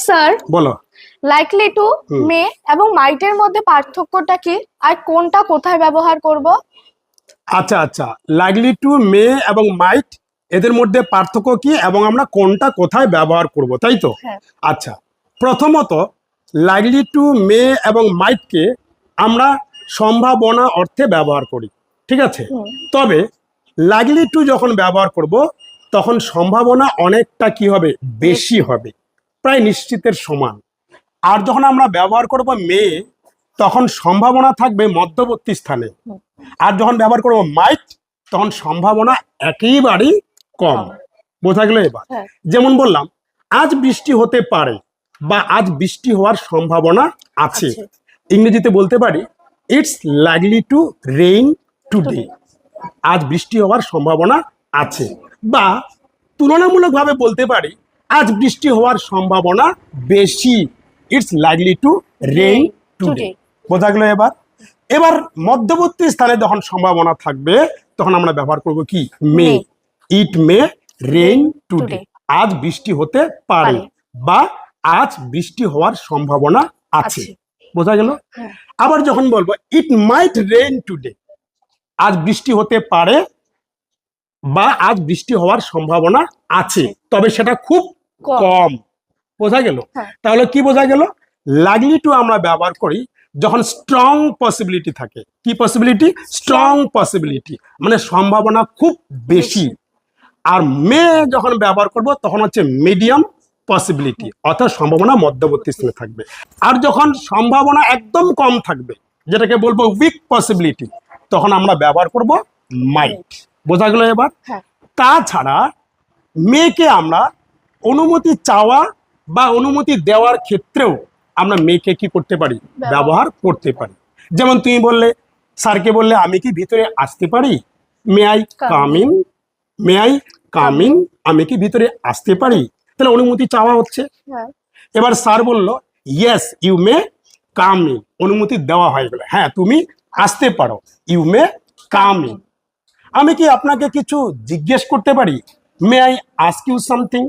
Sir, বলো। Likely to মে এবং মাইটের মধ্যে পার্থক্যটা কি আর কোনটা কোথায় ব্যবহার করব? আচ্ছা আচ্ছা, লাইকলি টু মে এবং মাইট এদের মধ্যে পার্থক্য কি এবং আমরা কোনটা কোথায় ব্যবহার করব, তাই তো? হ্যাঁ। আচ্ছা, প্রথমত লাইকলি টু মে এবং মাইটকে আমরা সম্ভাবনা অর্থে ব্যবহার করি, ঠিক আছে? তবে লাইকলি টু যখন ব্যবহার করব তখন সম্ভাবনা অনেকটা কি হবে, বেশি হবে, প্রায় নিশ্চিতের সমান। আর যখন আমরা ব্যবহার করব মে তখন সম্ভাবনা থাকবে মধ্যবর্তী স্থানে। আর যখন ব্যবহার করব মাইট তখন সম্ভাবনা একেবারেই কম। বোঝা গেল এবার? যেমন বললাম, আজ বৃষ্টি হতে পারে বা আজ বৃষ্টি হওয়ার সম্ভাবনা আছে। ইংরেজিতে বলতে পারি it's likely to rain today. আজ বৃষ্টি হওয়ার সম্ভাবনা আছে। বা তুলনামূলকভাবে বলতে পারি আজ বৃষ্টি হওয়ার সম্ভাবনা বেশি। It's likely to rain today. বোঝা গেল এবার? এবার মধ্যবর্তী স্থানে যখন সম্ভাবনা থাকবে তখন আমরা ব্যবহার করব কি, মে। ইট মে রেইন টুডে। আজ বৃষ্টি হতে পারে বা আজ বৃষ্টি হওয়ার সম্ভাবনা আছে। বোঝা গেল? আবার যখন বলবো ইট মাইট রেইন টুডে, আজ বৃষ্টি হতে পারে বা আজ বৃষ্টি হওয়ার সম্ভাবনা আছে, তবে সেটা খুব কম। বোঝা গেল? তাহলে কি বোঝা গেল? লাইকলি টু আমরা ব্যবহার করি যখন স্ট্রং পসিবিলিটি থাকে। কি পসিবিলিটি? স্ট্রং পসিবিলিটি, মানে সম্ভাবনা খুব বেশি। আর মে যখন ব্যবহার করব তখন হচ্ছে মিডিয়াম পসিবিলিটি, অর্থাৎ সম্ভাবনা মধ্যবর্তী স্থানে থাকবে। আর যখন সম্ভাবনা একদম কম থাকবে, যেটাকে বলবো উইক পসিবিলিটি, তখন আমরা ব্যবহার করব মাইট। বোঝা গেল এবার? তাছাড়া মেয়েকে আমরা অনুমতি চাওয়া বা অনুমতি দেওয়ার ক্ষেত্রেও আমরা মেয়েকে কি করতে পারি, ব্যবহার করতে পারি। যেমন তুমি বললে, স্যারকে বললে আমি কি ভিতরে আসতে পারি, may I come in, may I come in, আমি কি ভিতরে আসতে পারি, তাহলে অনুমতি চাওয়া হচ্ছে। এবার স্যার বলল yes you may come in, অনুমতি দেওয়া হয়ে গেল, হ্যাঁ তুমি আসতে পারো, ইউ মে কাম ইন। আমি কি আপনাকে কিছু জিজ্ঞেস করতে পারি, may I ask you something,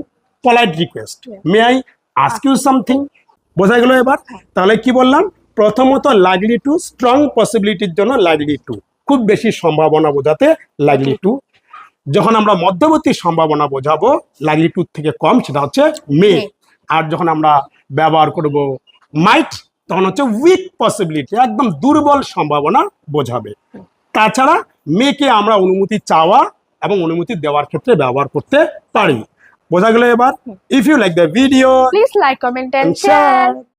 polite request, may I ask you something. বোঝা গেল এবার? তাহলে কি বললাম? প্রথমত লাইকলি টু, স্ট্রং পসিবিলিটির জন্য লাইকলি টু, খুব বেশি সম্ভাবনা বোঝাতে লাইকলি টু। যখন আমরা মধ্যবর্তী সম্ভাবনা বোঝাবো লাইকলি টু থেকে কম, সেটা হচ্ছে মে। আর যখন আমরা ব্যবহার করব মাইট তখন হচ্ছে উইক পসিবিলিটি, একদম দুর্বল সম্ভাবনা বোঝাবে। তাছাড়া মেয়েকে আমরা অনুমতি চাওয়া এবং অনুমতি দেওয়ার ক্ষেত্রে ব্যবহার করতে পারি। বোঝা গেল এবার? If you like the video, please like, comment and share.